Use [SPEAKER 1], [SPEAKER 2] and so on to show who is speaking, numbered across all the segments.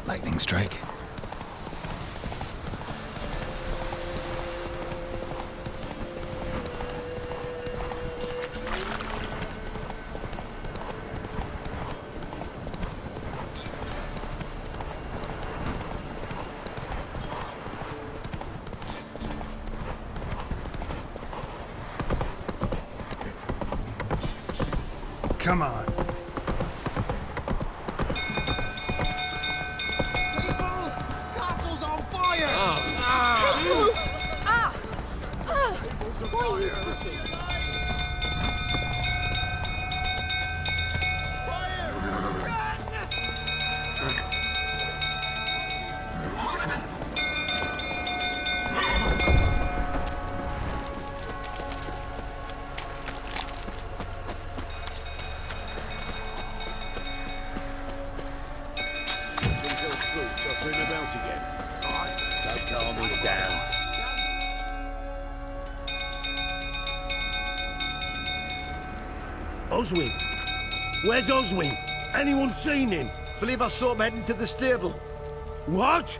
[SPEAKER 1] Lightning strike.
[SPEAKER 2] Come on.
[SPEAKER 3] People! Castle's on fire!
[SPEAKER 4] People! Why are you pushing?
[SPEAKER 3] I'll turn it out again. Don't calm me down. Oswin! Where's Oswin? Anyone seen him?
[SPEAKER 5] Believe I saw him heading to the stable.
[SPEAKER 3] What?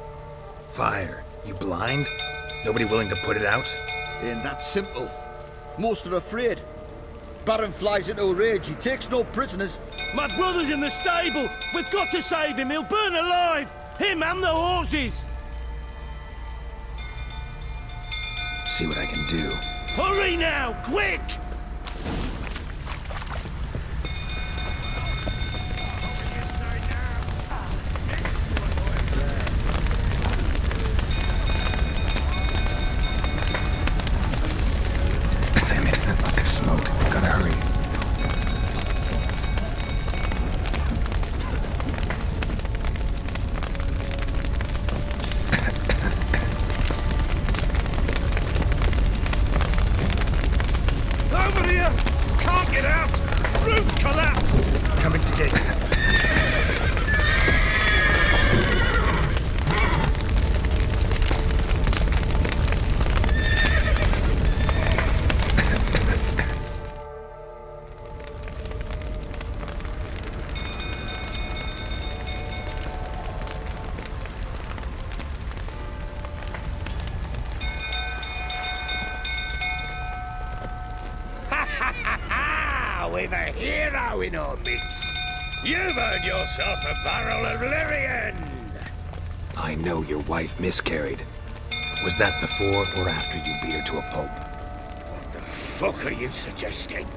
[SPEAKER 1] Fire. You blind? Nobody willing to put it out?
[SPEAKER 5] Ain't that simple. Most are afraid. Baron flies into a rage. He takes no prisoners.
[SPEAKER 3] My brother's in the stable! We've got to save him! He'll burn alive! Him and the horses!
[SPEAKER 1] See what I can do.
[SPEAKER 3] Hurry now! Quick!
[SPEAKER 1] Damn it, lots of smoke. Gotta hurry.
[SPEAKER 3] Over here! Can't get out! Roof's collapsed!
[SPEAKER 2] Coming to gate.
[SPEAKER 3] We've a hero in our midst. You've earned yourself a barrel of Lyrian.
[SPEAKER 1] I know your wife miscarried. Was that before or after you beat her to a pulp?
[SPEAKER 3] What the fuck are you suggesting?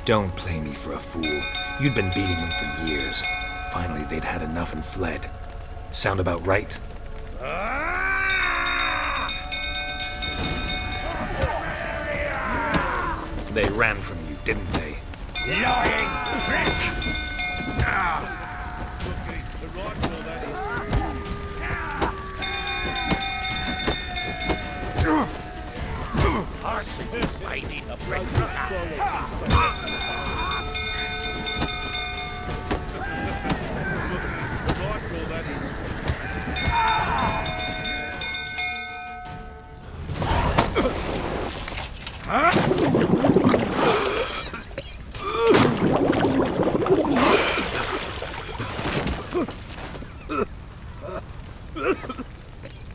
[SPEAKER 1] Don't play me for a fool. You'd been beating them for years. Finally, they'd had enough and fled. Sound about right? They ran from you, didn't they?
[SPEAKER 3] Lying prick! Arson! I need a break.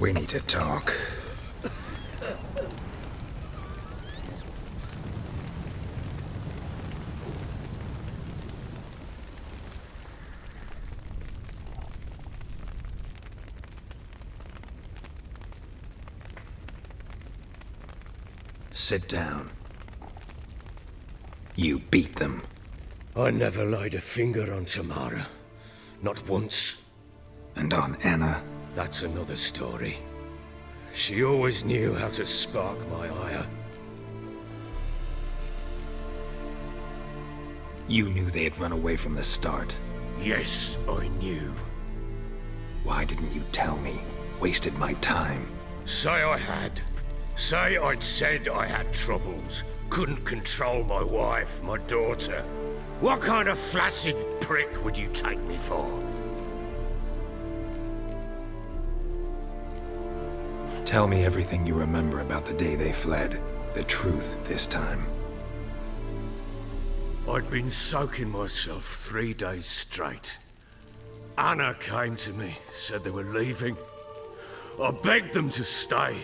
[SPEAKER 1] We need to talk. Sit down. You beat them.
[SPEAKER 3] I never laid a finger on Tamara. Not once.
[SPEAKER 1] And on Anna.
[SPEAKER 3] That's another story. She always knew how to spark my ire.
[SPEAKER 1] You knew they had run away from the start.
[SPEAKER 3] Yes, I knew.
[SPEAKER 1] Why didn't you tell me? Wasted my time.
[SPEAKER 3] Say I had. Say I'd said I had troubles. Couldn't control my wife, my daughter. What kind of flaccid prick would you take me for?
[SPEAKER 1] Tell me everything you remember about the day they fled. The truth this time.
[SPEAKER 3] I'd been soaking myself 3 days straight. Anna came to me, said they were leaving. I begged them to stay.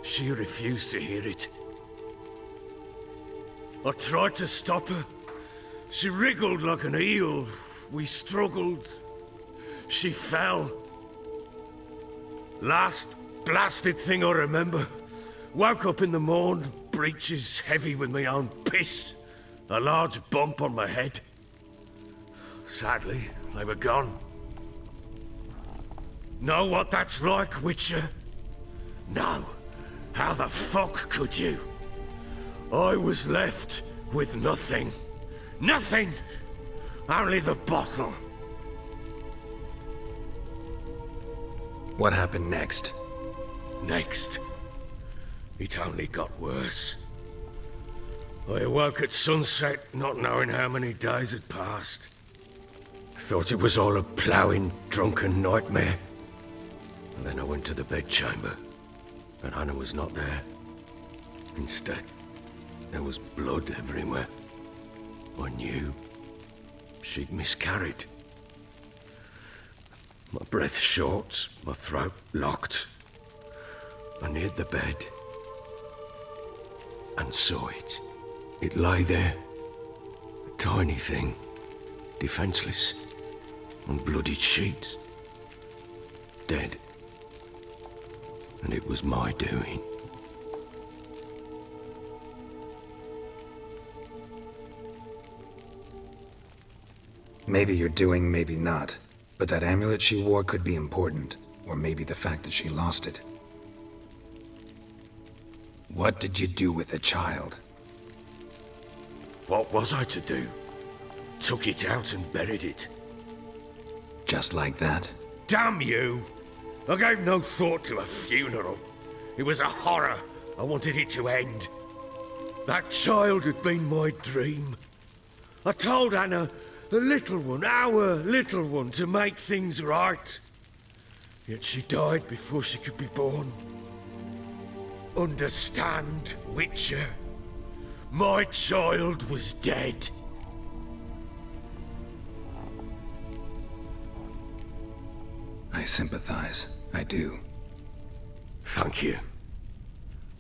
[SPEAKER 3] She refused to hear it. I tried to stop her. She wriggled like an eel. We struggled. She fell. Last blasted thing I remember. Woke up in the morn, breeches heavy with my own piss. A large bump on my head. Sadly, they were gone. Know what that's like, Witcher? No. How the fuck could you? I was left with nothing. Nothing! Only the bottle.
[SPEAKER 1] What happened next?
[SPEAKER 3] Next, it only got worse. I awoke at sunset, not knowing how many days had passed. Thought it was all a ploughing, drunken nightmare. And then I went to the bedchamber, and Anna was not there. Instead, there was blood everywhere. I knew she'd miscarried. My breath short, my throat locked. I neared the bed and saw it. It lay there, a tiny thing, defenseless, on bloodied sheets, dead. And it was my doing.
[SPEAKER 1] Maybe you're doing, maybe not. But that amulet she wore could be important. Or maybe the fact that she lost it. What did you do with the child?
[SPEAKER 3] What was I to do? Took it out and buried it.
[SPEAKER 1] Just like that?
[SPEAKER 3] Damn you! I gave no thought to a funeral. It was a horror. I wanted it to end. That child had been my dream. I told Anna, the little one, our little one, to make things right. Yet she died before she could be born. Understand, Witcher? My child was dead.
[SPEAKER 1] I sympathize. I do.
[SPEAKER 3] Thank you.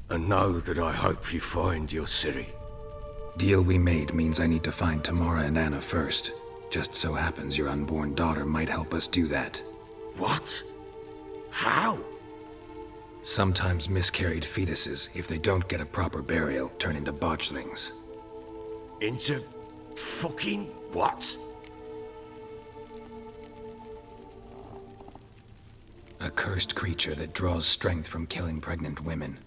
[SPEAKER 3] And know that I hope you find your Ciri.
[SPEAKER 1] Deal we made means I need to find Tamara and Anna first. Just so happens your unborn daughter might help us do that.
[SPEAKER 3] What? How?
[SPEAKER 1] Sometimes miscarried fetuses, if they don't get a proper burial, turn into botchlings.
[SPEAKER 3] Into fucking what?
[SPEAKER 1] A cursed creature that draws strength from killing pregnant women.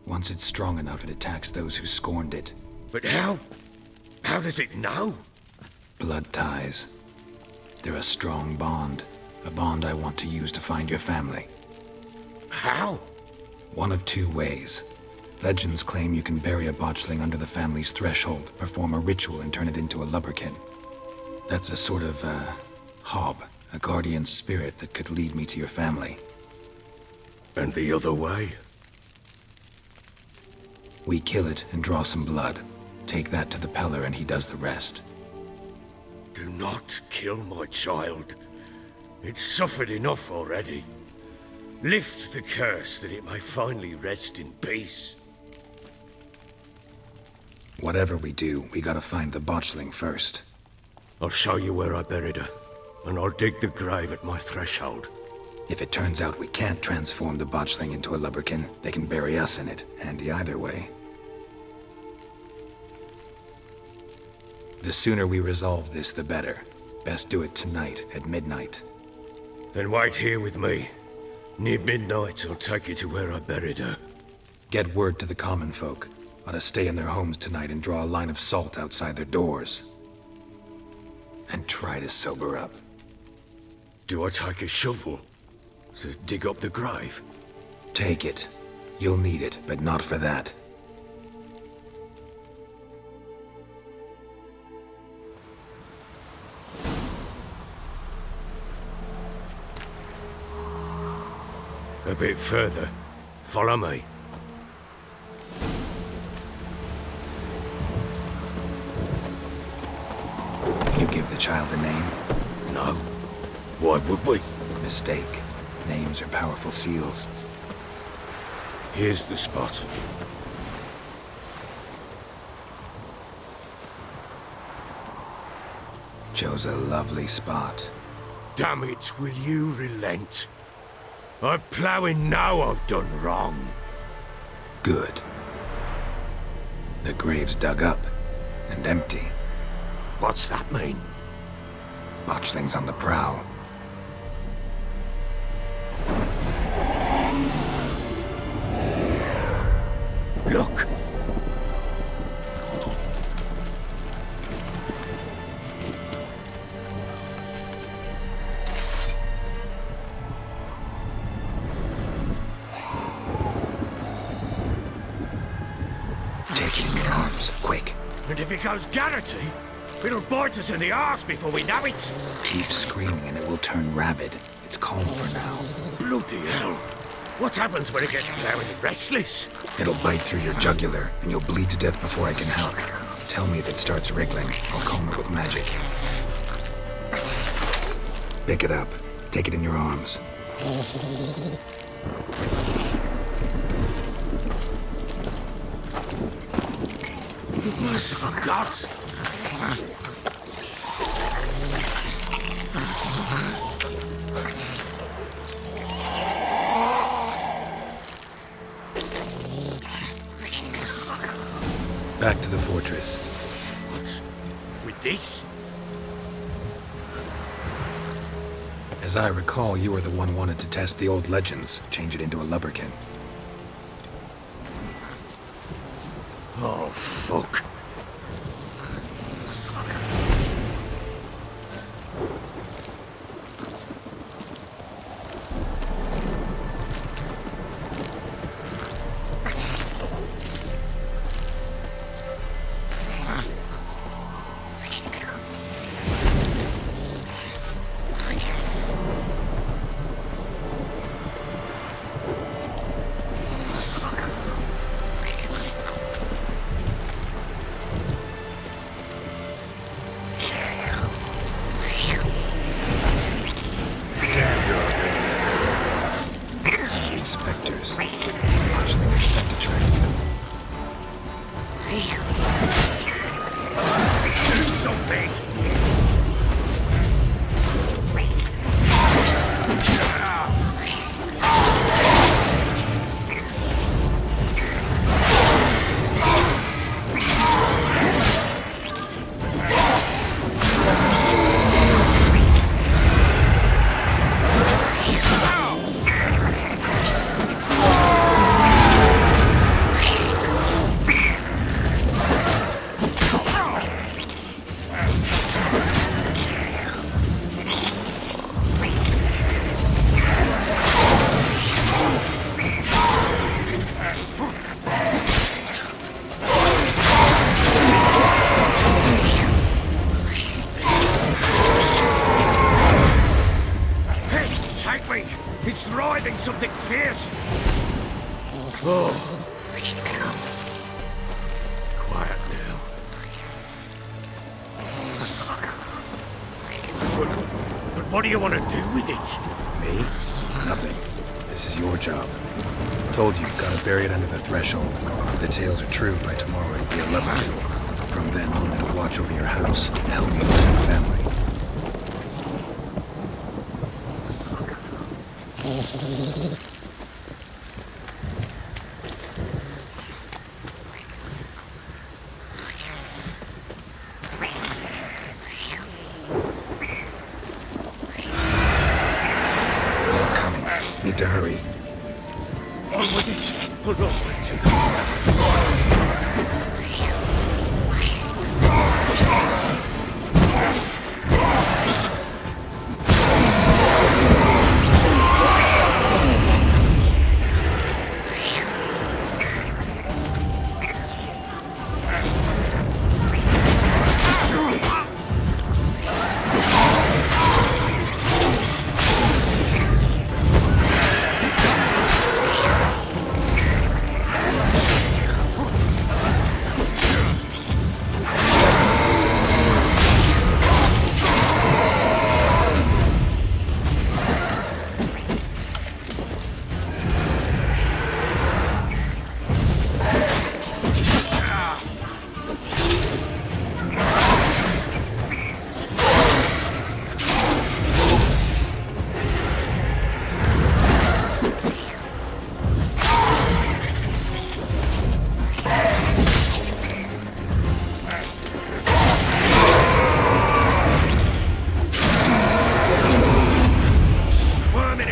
[SPEAKER 1] Once it's strong enough, it attacks those who scorned it.
[SPEAKER 3] But how? How does it know?
[SPEAKER 1] Blood ties. They're a strong bond. A bond I want to use to find your family.
[SPEAKER 3] How?
[SPEAKER 1] One of two ways. Legends claim you can bury a botchling under the family's threshold, perform a ritual, and turn it into a lubberkin. That's a sort of, hob, a guardian spirit that could lead me to your family.
[SPEAKER 3] And the other way?
[SPEAKER 1] We kill it and draw some blood. Take that to the Peller and he does the rest.
[SPEAKER 3] Do not kill my child. It's suffered enough already. Lift the curse that it may finally rest in peace.
[SPEAKER 1] Whatever we do, we gotta find the botchling first.
[SPEAKER 3] I'll show you where I buried her, and I'll dig the grave at my threshold.
[SPEAKER 1] If it turns out we can't transform the botchling into a lubberkin, they can bury us in it. Handy either way. The sooner we resolve this, the better. Best do it tonight, at midnight.
[SPEAKER 3] Then wait here with me. Near midnight, I'll take you to where I buried her.
[SPEAKER 1] Get word to the common folk. Ought to stay in their homes tonight and draw a line of salt outside their doors. And try to sober up.
[SPEAKER 3] Do I take a shovel to dig up the grave?
[SPEAKER 1] Take it. You'll need it, but not for that.
[SPEAKER 3] A bit further. Follow me.
[SPEAKER 1] You give the child a name?
[SPEAKER 3] No. Why would we?
[SPEAKER 1] Mistake. Names are powerful seals.
[SPEAKER 3] Here's the spot.
[SPEAKER 1] Chose a lovely spot.
[SPEAKER 3] Damn it, will you relent? I'm ploughing now I've done wrong.
[SPEAKER 1] Good. The grave's dug up and empty.
[SPEAKER 3] What's that mean?
[SPEAKER 1] Botchling's on the prowl.
[SPEAKER 3] Look!
[SPEAKER 1] Take it in your arms, quick.
[SPEAKER 3] And if it goes Garrity, it'll bite us in the arse before we know it.
[SPEAKER 1] Keep screaming and it will turn rabid. It's calm for now.
[SPEAKER 3] Bloody hell. What happens when it gets ploughing restless?
[SPEAKER 1] It'll bite through your jugular and you'll bleed to death before I can help. Tell me if it starts wriggling. I'll calm it with magic. Pick it up. Take it in your arms.
[SPEAKER 3] Merciful gods!
[SPEAKER 1] Back to the fortress.
[SPEAKER 3] What? With this?
[SPEAKER 1] As I recall, you were the one wanted to test the old legends, change it into a lubberkin.
[SPEAKER 3] Oh, fuck.
[SPEAKER 1] Spectres. Botchling's scent attracted them.
[SPEAKER 3] Do something! Take me! It's writhing something fierce! Oh. Quiet now. But what do you want to do with it?
[SPEAKER 1] Me? Nothing. This is your job. Told you, gotta bury it under the threshold. If the tales are true, by tomorrow it'll be a lubberkin. From then on, it'll watch over your house and help me find your family. They're coming. Need to hurry.
[SPEAKER 3] On with it! Pull over to the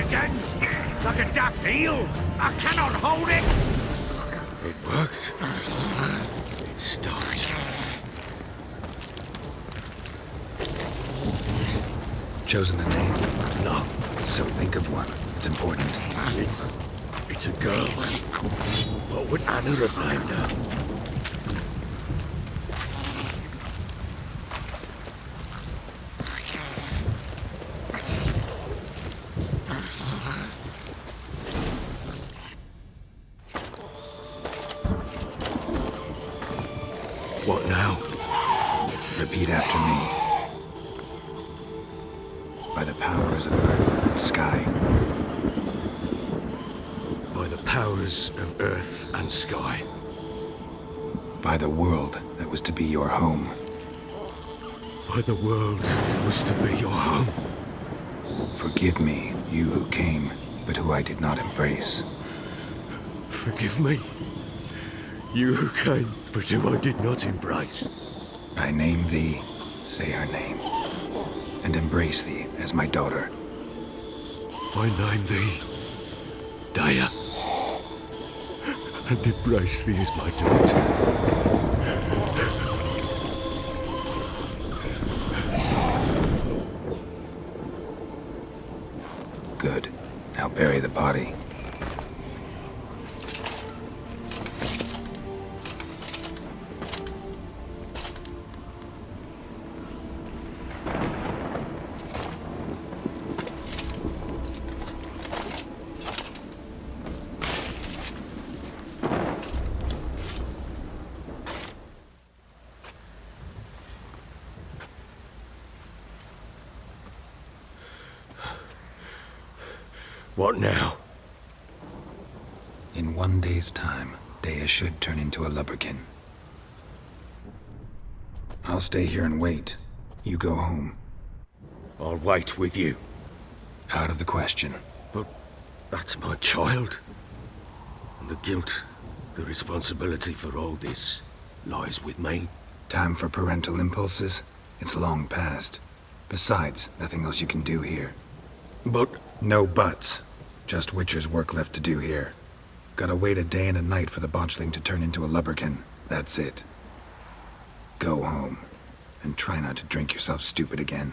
[SPEAKER 3] again! Like a daft eel! I cannot hold it! It worked. It stopped.
[SPEAKER 1] Chosen a name?
[SPEAKER 3] No,
[SPEAKER 1] So think of one. It's important.
[SPEAKER 3] it's a girl. What would Anna have named her? What now?
[SPEAKER 1] Repeat after me. By the powers of earth and sky.
[SPEAKER 3] By the powers of earth and sky.
[SPEAKER 1] By the world that was to be your home.
[SPEAKER 3] By the world that was to be your home.
[SPEAKER 1] Forgive me, you who came, but who I did not embrace.
[SPEAKER 3] Forgive me. You who came, but who I did not embrace.
[SPEAKER 1] I name thee, say her name, and embrace thee as my daughter.
[SPEAKER 3] I name thee Daya, and embrace thee as my daughter.
[SPEAKER 1] Good. Now bury the body.
[SPEAKER 3] What now?
[SPEAKER 1] In 1 day's time, Dea should turn into a lubberkin. I'll stay here and wait. You go home.
[SPEAKER 3] I'll wait with you.
[SPEAKER 1] Out of the question.
[SPEAKER 3] But that's my child. And the guilt, the responsibility for all this lies with me.
[SPEAKER 1] Time for parental impulses? It's long past. Besides, nothing else you can do here.
[SPEAKER 3] But
[SPEAKER 1] No buts. Just Witcher's work left to do here. Gotta wait a day and a night for the botchling to turn into a lubberkin. That's it. Go home. And try not to drink yourself stupid again.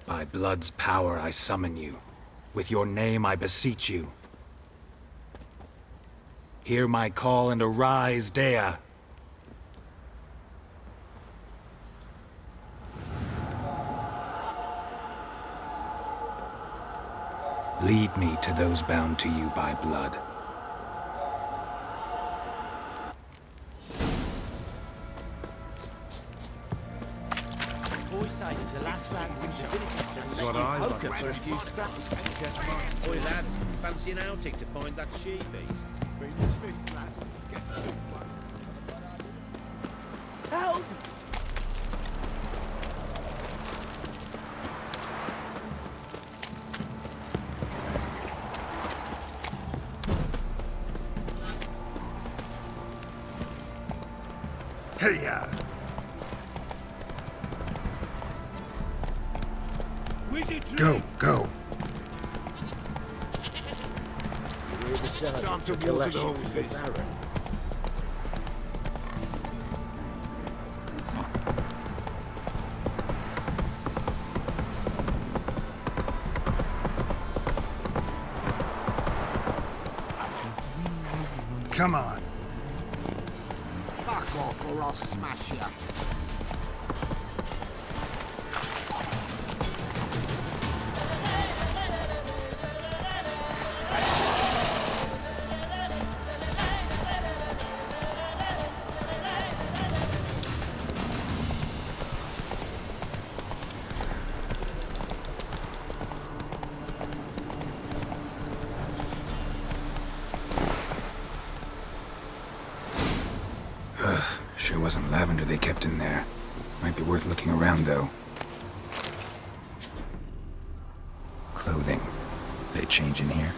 [SPEAKER 1] By blood's power I summon you. With your name I beseech you. Hear my call and arise, Dea. Lead me to those bound to you by blood.
[SPEAKER 6] Boys say there's a last round in poker for a few scraps.
[SPEAKER 7] Oi lads, fancy an outing to find that she-beast?
[SPEAKER 6] Help!
[SPEAKER 2] Hey, go, go.
[SPEAKER 6] You hear the Time to water the horses.
[SPEAKER 2] Come on.
[SPEAKER 6] Fuck off or I'll smash you.
[SPEAKER 1] Sure wasn't lavender they kept in there. Might be worth looking around, though. Clothing. They change in here?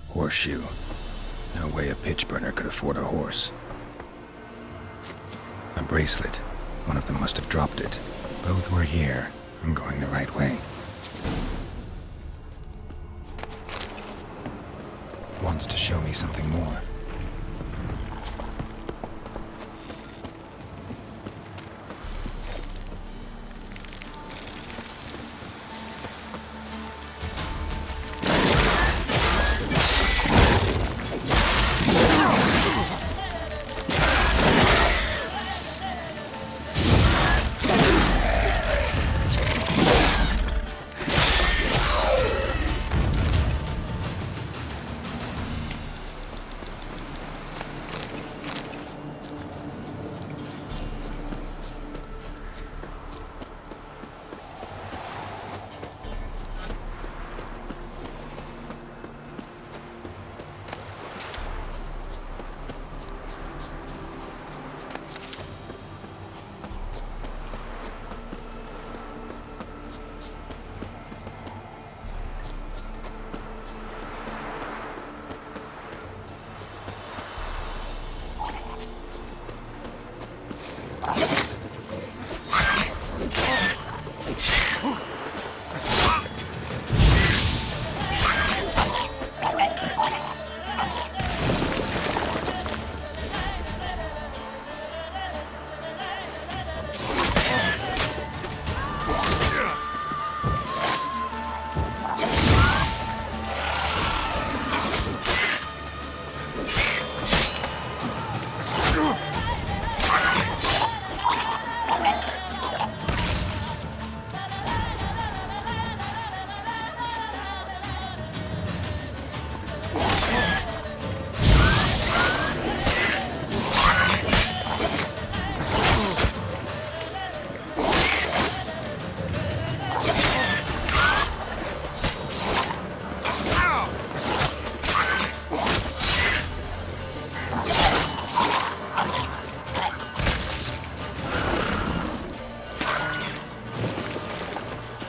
[SPEAKER 1] Horseshoe. No way a pitch burner could afford a horse. A bracelet. One of them must have dropped it. Both were here. I'm going the right way. Wants to show me something more.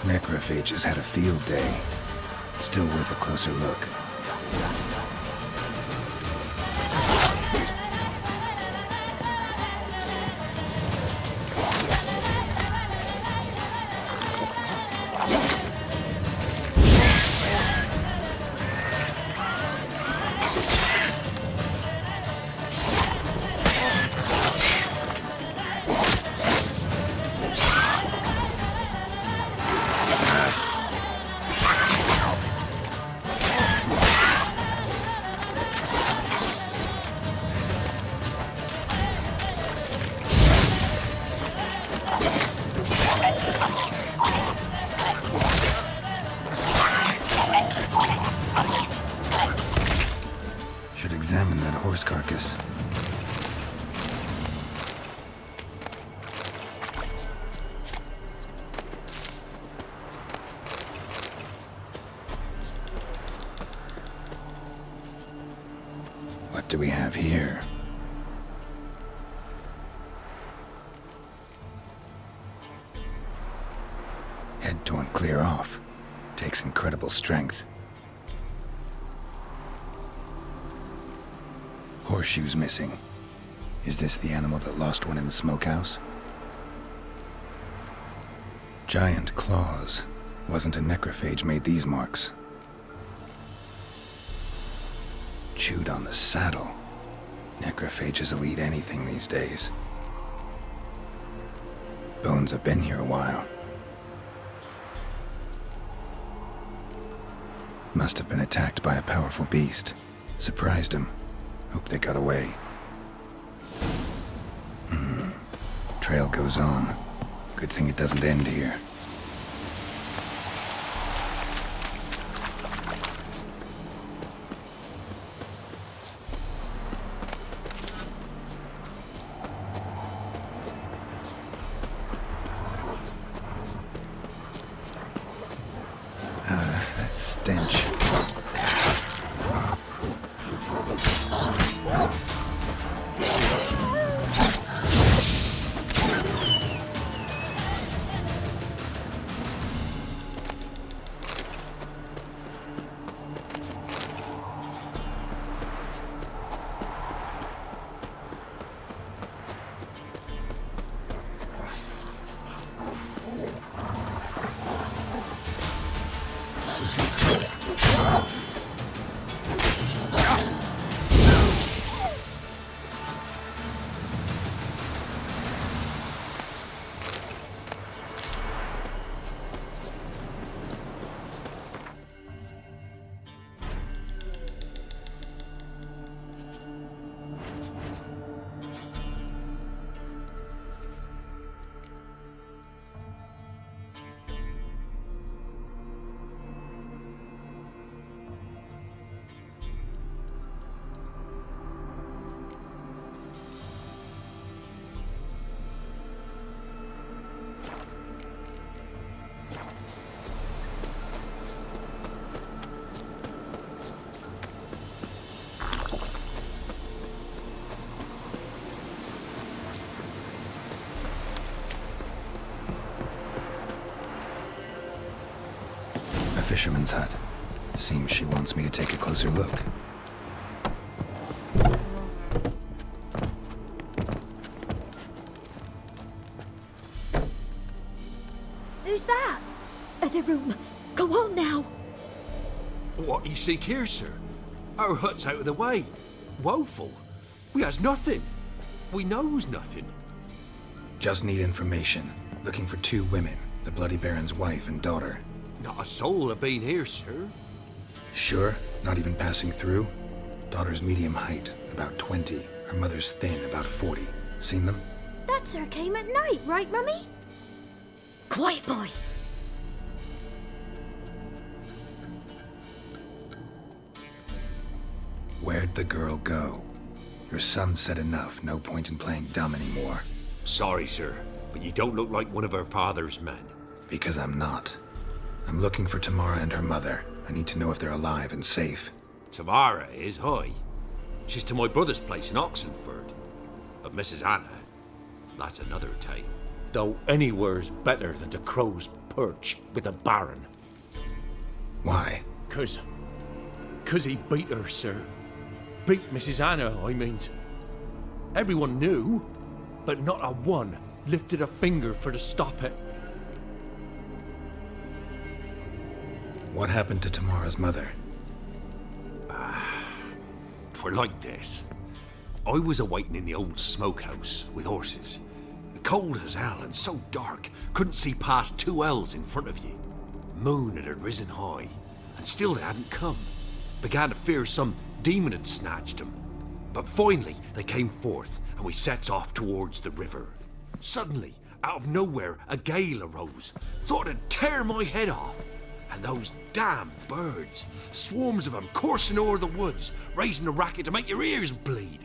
[SPEAKER 1] Necrophages had a field day. Still worth a closer look. Should examine that horse carcass. What do we have here? Head torn clear off. Takes incredible strength. Horseshoes missing. Is this the animal that lost one in the smokehouse? Giant claws. Wasn't a necrophage made these marks. Chewed on the saddle. Necrophages will eat anything these days. Bones have been here a while. Must have been attacked by a powerful beast. Surprised him. Hope they got away. Trail goes on. Good thing it doesn't end here. That stench. Fisherman's hut. Seems she wants me to take a closer look.
[SPEAKER 4] Who's that? The room. Go on now.
[SPEAKER 6] What you seek here, sir? Our hut's out of the way. Woeful. We has nothing. We knows nothing.
[SPEAKER 1] Just need information. Looking for 2 women. The Bloody Baron's wife and daughter.
[SPEAKER 6] Not a soul have been here, sir.
[SPEAKER 1] Sure? Not even passing through? Daughter's medium height, about 20. Her mother's thin, about 40. Seen them?
[SPEAKER 4] That sir came at night, right, Mummy? Quiet, boy.
[SPEAKER 1] Where'd the girl go? Your son said enough. No point in playing dumb anymore.
[SPEAKER 6] Sorry, sir, but you don't look like one of our father's men.
[SPEAKER 1] Because I'm not. I'm looking for Tamara and her mother. I need to know if they're alive and safe.
[SPEAKER 6] Tamara is, hi. She's to my brother's place in Oxenford. But Mrs. Anna, that's another tale. Though anywhere's better than the Crow's Perch with a Baron.
[SPEAKER 1] Why?
[SPEAKER 6] 'Cause he beat her, sir. Beat Mrs. Anna, I means. Everyone knew, but not a one lifted a finger for to stop it.
[SPEAKER 1] What happened to Tamara's mother?
[SPEAKER 6] 'Twere like this. I was awaiting in the old smokehouse with horses. Cold as hell and so dark, couldn't see past 2 ells in front of you. Moon had risen high, and still they hadn't come. Began to fear some demon had snatched them. But finally they came forth, and we sets off towards the river. Suddenly, out of nowhere, a gale arose. Thought it'd tear my head off. And those damn birds, swarms of them coursing o'er the woods, raising a racket to make your ears bleed.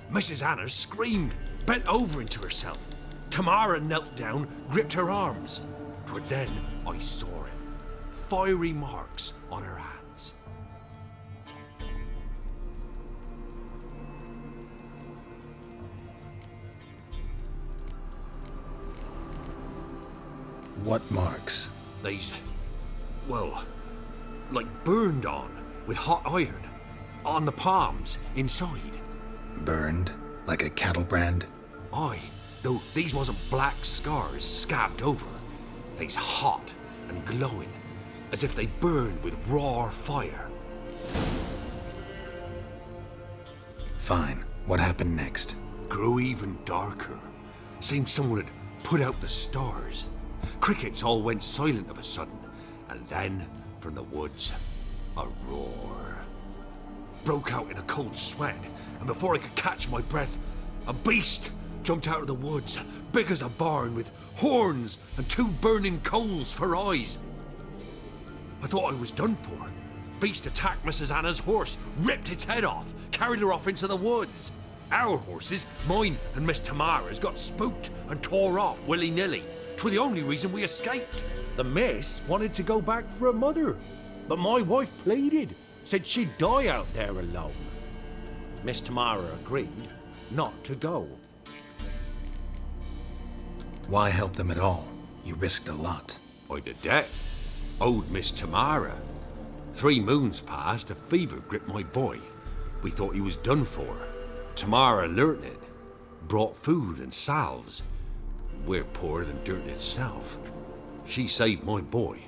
[SPEAKER 6] Mrs. Anna screamed, bent over into herself. Tamara knelt down, gripped her arms. But then I saw it. Fiery marks on her hands.
[SPEAKER 1] What marks?
[SPEAKER 6] These, well, like burned on with hot iron. On the palms, inside.
[SPEAKER 1] Burned? Like a cattle brand?
[SPEAKER 6] Aye, though these wasn't black scars scabbed over. They's hot and glowing, as if they burned with raw fire.
[SPEAKER 1] Fine. What happened next?
[SPEAKER 6] Grew even darker. Seemed someone had put out the stars. Crickets all went silent of a sudden, and then, from the woods, a roar. Broke out in a cold sweat, and before I could catch my breath, a beast jumped out of the woods, big as a barn, with horns and 2 burning coals for eyes. I thought I was done for. Beast attacked Mrs. Anna's horse, ripped its head off, carried her off into the woods. Our horses, mine and Miss Tamara's, got spooked and tore off willy-nilly. 'Twere the only reason we escaped.
[SPEAKER 8] The miss wanted to go back for her mother, but my wife pleaded, said she'd die out there alone. Miss Tamara agreed not to go.
[SPEAKER 1] Why help them at all? You risked a lot.
[SPEAKER 6] I'd a debt. Owed Miss Tamara. 3 moons passed, a fever gripped my boy. We thought he was done for. Tamara learnt it. Brought food and salves. We're poorer than dirt itself. She saved my boy.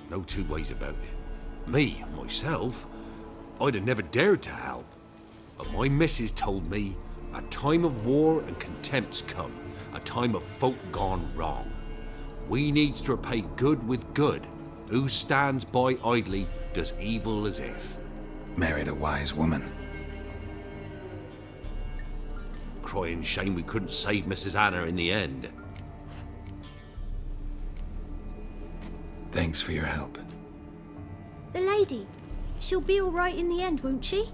[SPEAKER 6] No 2 ways about it. Me, myself, I'd have never dared to help. But my missus told me a time of war and contempt's come. A time of folk gone wrong. We needs to repay good with good. Who stands by idly does evil as if.
[SPEAKER 1] Married a wise woman.
[SPEAKER 6] Crying shame we couldn't save Mrs. Anna in the end.
[SPEAKER 1] Thanks for your help.
[SPEAKER 4] The lady. She'll be all right in the end, won't she?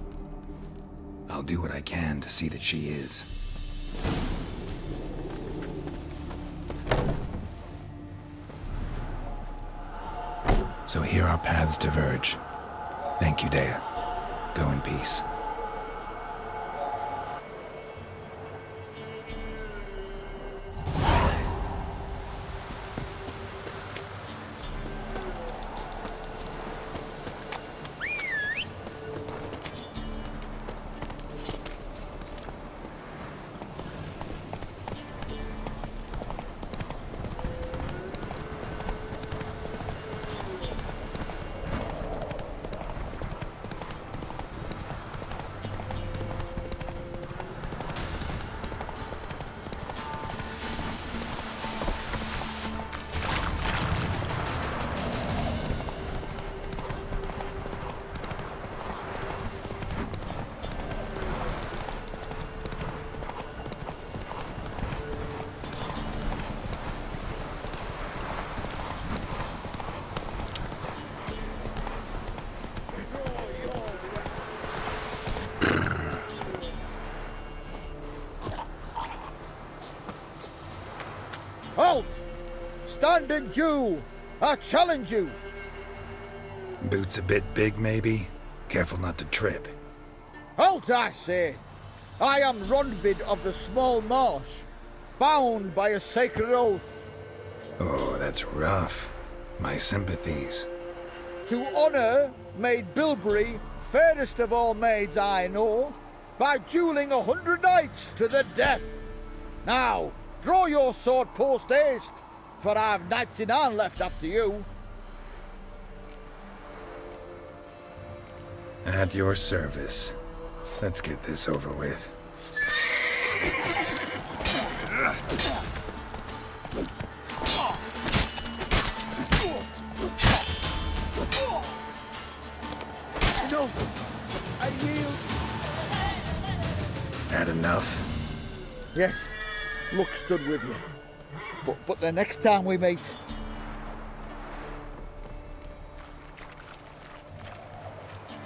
[SPEAKER 1] I'll do what I can to see that she is. So here our paths diverge. Thank you, Dea. Go in peace.
[SPEAKER 5] Halt! Stand and due! I challenge you!
[SPEAKER 1] Boots a bit big, maybe? Careful not to trip.
[SPEAKER 5] Halt, I say! I am Ronvid of the Small Marsh, bound by a sacred oath.
[SPEAKER 1] Oh, that's rough. My sympathies.
[SPEAKER 5] To honour Maid Bilberry, fairest of all maids I know, by duelling 100 knights to the death. Now, draw your sword post haste, for I've knights in hand left after you.
[SPEAKER 1] At your service. Let's get this over with.
[SPEAKER 5] No, I yield.
[SPEAKER 1] Had enough?
[SPEAKER 5] Yes, luck stood with you. But the next time we meet...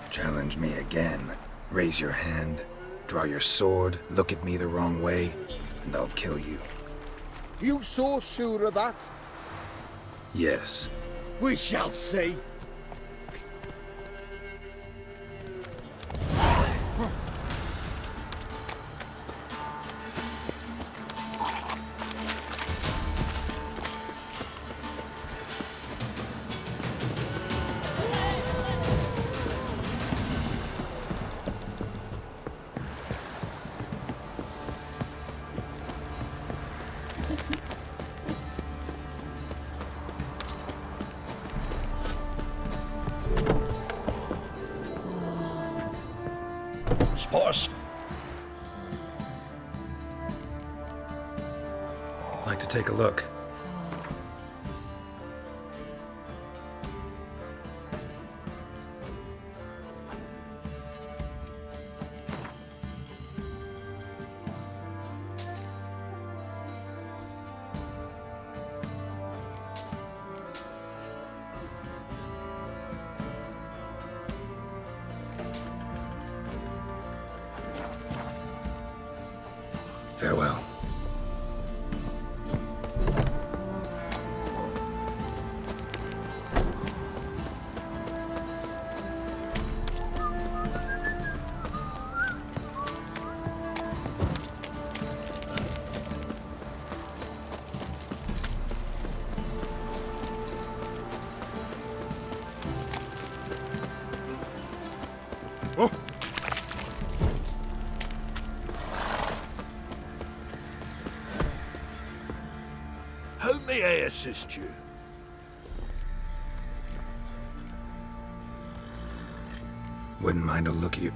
[SPEAKER 1] Challenge me again. Raise your hand, draw your sword, look at me the wrong way, and I'll kill you.
[SPEAKER 5] You so sure of that?
[SPEAKER 1] Yes.
[SPEAKER 5] We shall see.
[SPEAKER 8] boss.
[SPEAKER 1] I'd like to take a look. Farewell.
[SPEAKER 8] How may I assist you?
[SPEAKER 1] Wouldn't mind a look at you.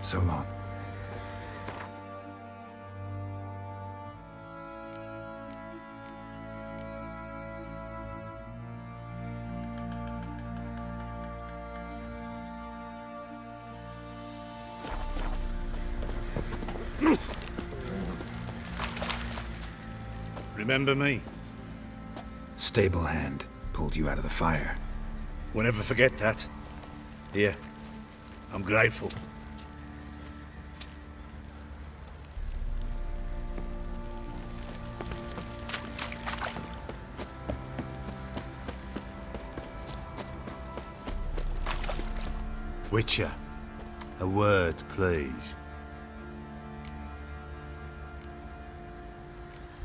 [SPEAKER 1] So long.
[SPEAKER 2] Remember me?
[SPEAKER 1] Stable hand pulled you out of the fire.
[SPEAKER 2] Won't ever forget that. Here, I'm grateful.
[SPEAKER 9] Witcher, a word, please.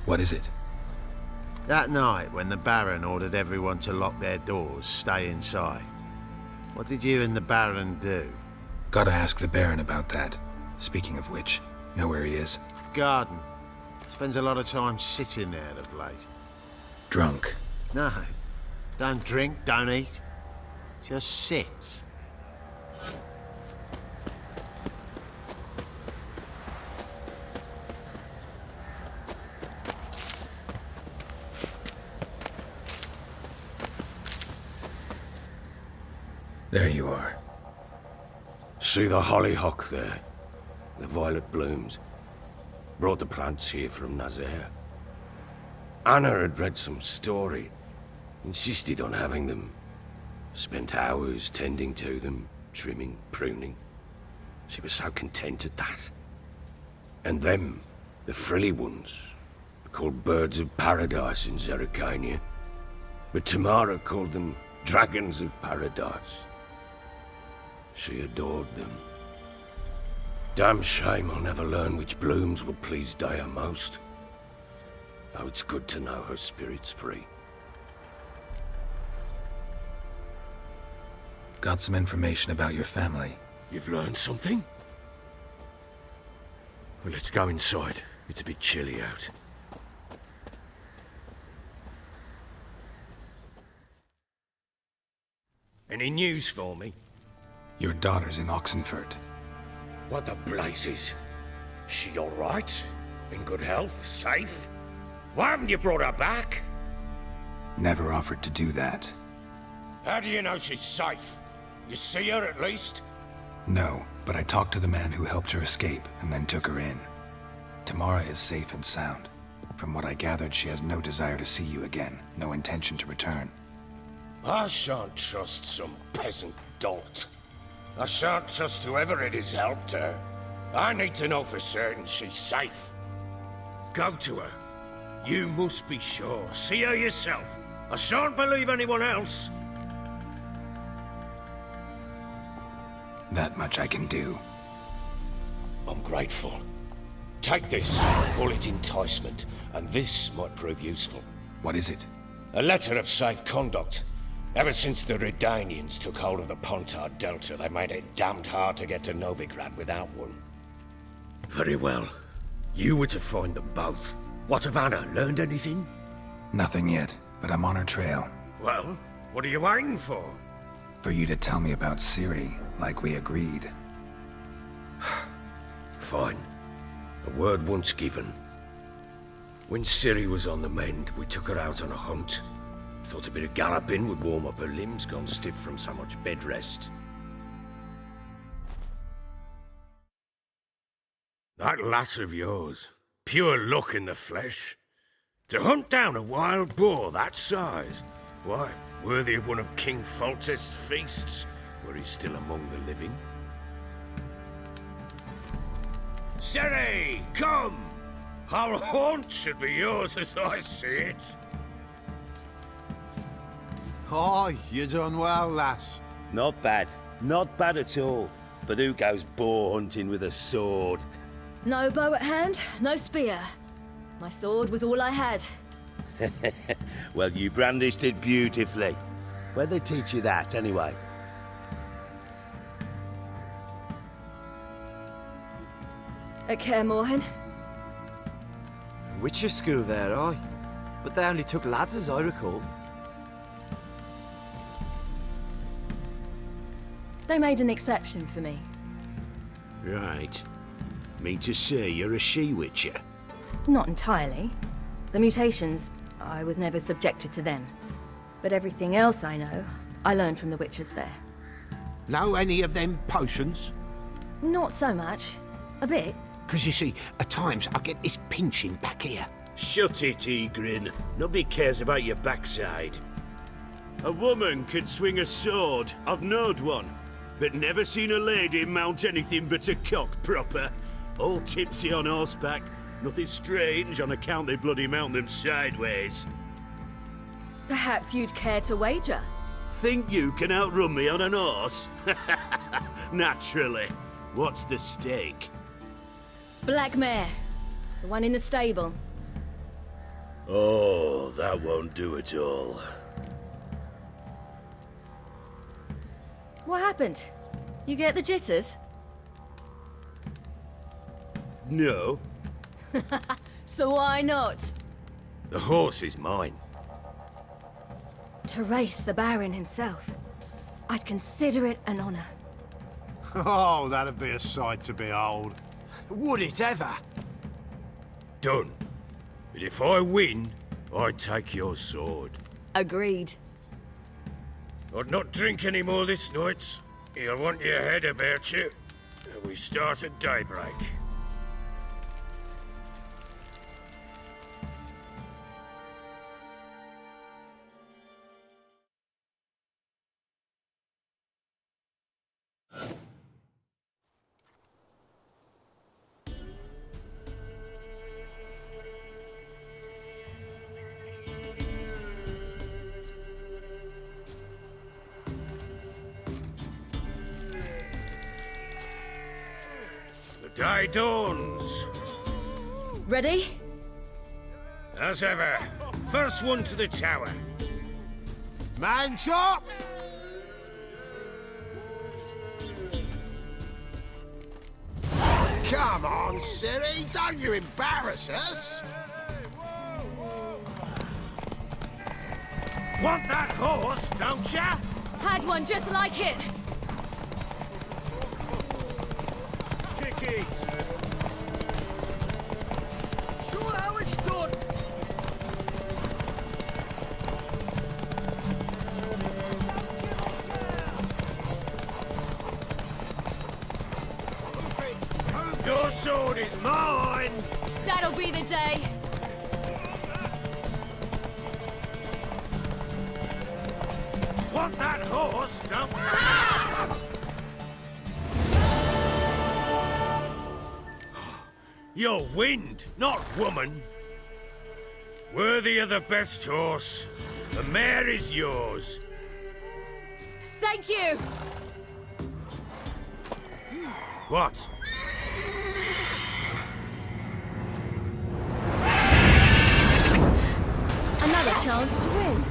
[SPEAKER 1] What is it?
[SPEAKER 9] That night, when the Baron ordered everyone to lock their doors, stay inside, what did you and the Baron do?
[SPEAKER 1] Gotta ask the Baron about that. Speaking of which, know where he is?
[SPEAKER 9] Garden. Spends a lot of time sitting there of late.
[SPEAKER 1] Drunk.
[SPEAKER 9] No, don't drink, don't eat. Just sits.
[SPEAKER 1] There you are.
[SPEAKER 3] See the hollyhock there? The violet blooms. Brought the plants here from Nazaire. Anna had read some story. Insisted on having them. Spent hours tending to them, trimming, pruning. She was so content at that. And them, the frilly ones, called birds of paradise in Zerrikania, but Tamara called them dragons of paradise. She adored them. Damn shame I'll never learn which blooms will please Daya most. Though it's good to know her spirit's free.
[SPEAKER 1] Got some information about your family.
[SPEAKER 3] You've learned something? Well, let's go inside. It's a bit chilly out. Any news for me?
[SPEAKER 1] Your daughter's in Oxenfurt.
[SPEAKER 3] What the blazes? She all right? In good health? Safe? Why haven't you brought her back?
[SPEAKER 1] Never offered to do that.
[SPEAKER 3] How do you know she's safe? You see her at least?
[SPEAKER 1] No, but I talked to the man who helped her escape and then took her in. Tamara is safe and sound. From what I gathered, she has no desire to see you again, no intention to return.
[SPEAKER 3] I shan't trust some peasant dolt. I shan't trust whoever it is helped her. I need to know for certain she's safe. Go to her. You must be sure. See her yourself. I shan't believe anyone else.
[SPEAKER 1] That much I can do.
[SPEAKER 3] I'm grateful. Take this. Call it enticement, and this might prove useful.
[SPEAKER 1] What is it?
[SPEAKER 3] A letter of safe conduct. Ever since the Redanians took hold of the Pontar Delta, they made it damned hard to get to Novigrad without one. Very well. You were to find them both. What of Anna? Learned anything?
[SPEAKER 1] Nothing yet, but I'm on her trail.
[SPEAKER 3] Well, what are you waiting for?
[SPEAKER 1] For you to tell me about Ciri, like we agreed.
[SPEAKER 3] Fine. A word once given. When Ciri was on the mend, we took her out on a hunt. Thought a bit of galloping would warm up her limbs, gone stiff from so much bed rest. That lass of yours, pure luck in the flesh. To hunt down a wild boar that size, why, worthy of one of King Foltest's feasts, were he still among the living. Ciri, come! Our haunt should be yours as I see it.
[SPEAKER 9] Oh, you done well, lass.
[SPEAKER 10] Not bad. Not bad at all. But who goes boar hunting with a sword?
[SPEAKER 4] No bow at hand, no spear. My sword was all I had.
[SPEAKER 10] Well, you brandished it beautifully. Where'd they teach you that, anyway?
[SPEAKER 4] At Kaer Morhen.
[SPEAKER 11] Witcher school there, aye. But they only took lads, as I recall.
[SPEAKER 4] They made an exception for me.
[SPEAKER 6] Right. Mean to say you're a she-witcher?
[SPEAKER 4] Not entirely. The mutations, I was never subjected to them. But everything else I know, I learned from the witches there.
[SPEAKER 6] Know any of them potions?
[SPEAKER 4] Not so much. A bit.
[SPEAKER 6] 'Cause you see, at times I get this pinching back here.
[SPEAKER 10] Shut it, Egrin. Nobody cares about your backside. A woman could swing a sword. I've knowed one. But never seen a lady mount anything but a cock proper. All tipsy on horseback. Nothing strange on account they bloody mount them sideways.
[SPEAKER 4] Perhaps you'd care to wager?
[SPEAKER 10] Think you can outrun me on an horse? Naturally. What's the stake?
[SPEAKER 4] Black mare. The one in the stable.
[SPEAKER 10] Oh, that won't do it all.
[SPEAKER 4] What happened? You get the jitters?
[SPEAKER 10] No.
[SPEAKER 4] So why not?
[SPEAKER 3] The horse is mine.
[SPEAKER 4] To race the Baron himself. I'd consider it an honor.
[SPEAKER 9] Oh, that'd be a sight to behold.
[SPEAKER 11] Would it ever?
[SPEAKER 3] Done. But if I win, I take your sword.
[SPEAKER 4] Agreed.
[SPEAKER 3] I'd not drink any more this night. You'll want your head about you. We start at daybreak. Day dawns.
[SPEAKER 4] Ready?
[SPEAKER 3] As ever, first one to the tower.
[SPEAKER 9] Man chop! Come on, Siri, don't you embarrass us!
[SPEAKER 3] Want that horse, don't ya?
[SPEAKER 4] Had one just like it.
[SPEAKER 3] Kick it.
[SPEAKER 5] Show how it's done.
[SPEAKER 3] Your sword is mine.
[SPEAKER 4] That'll be the day.
[SPEAKER 3] Want that horse, don't You're wind, not woman. Worthy of the best horse. The mare is yours.
[SPEAKER 4] Thank you.
[SPEAKER 3] What?
[SPEAKER 4] Another chance to win.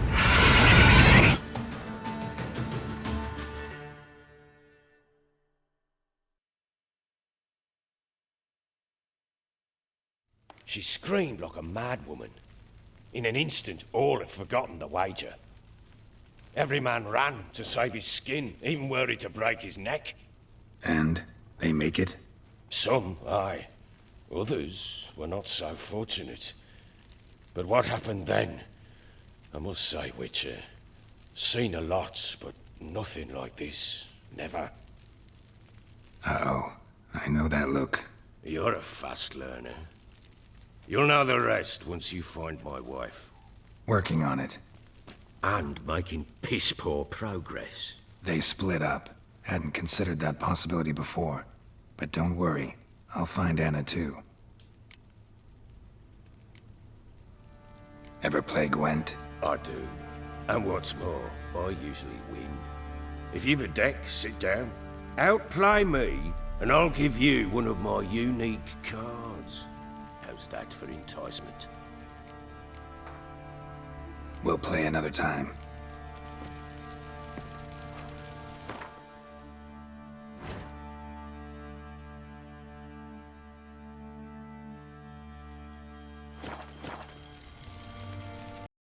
[SPEAKER 3] She screamed like a mad woman. In an instant, all had forgotten the wager. Every man ran to save his skin, even were he to break his neck.
[SPEAKER 1] And they make it?
[SPEAKER 3] Some, aye. Others were not so fortunate. But what happened then? I must say, Witcher, seen a lot, but nothing like this. Never.
[SPEAKER 1] Uh-oh. I know that look.
[SPEAKER 3] You're a fast learner. You'll know the rest once you find my wife.
[SPEAKER 1] Working on it.
[SPEAKER 3] And making piss-poor progress.
[SPEAKER 1] They split up. Hadn't considered that possibility before. But don't worry. I'll find Anna too. Ever play Gwent?
[SPEAKER 3] I do. And what's more, I usually win. If you've a deck, sit down. Outplay me, and I'll give you one of my unique cards. How's that for enticement?
[SPEAKER 1] We'll play another time.